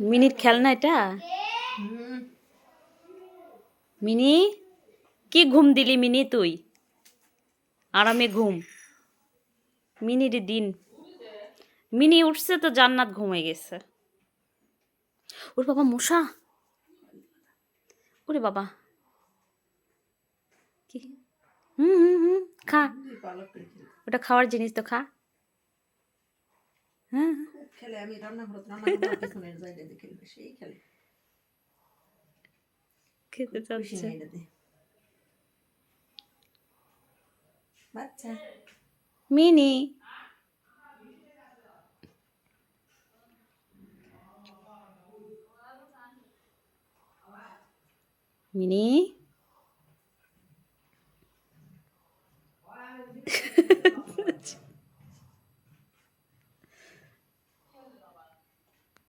মিনির খেলনা এটা? মিনি কি ঘুম দিলি মিনি তুই? আরামে ঘুম। মিনির দিন মিনি উঠছে তো জান্নাত ঘুমিয়ে গেছে। ওর বাবা মশা, ওরে বাবা কি? হুম হুম হুম, খা, ওটা খাওয়ার জিনিস তো খা। হ্যাঁ খেলে, আমি রান্না পিছনের জায়গায় খেলবে, সেই খেলে খেতে চাচ্ছে বাচ্চা মিনি। মিনি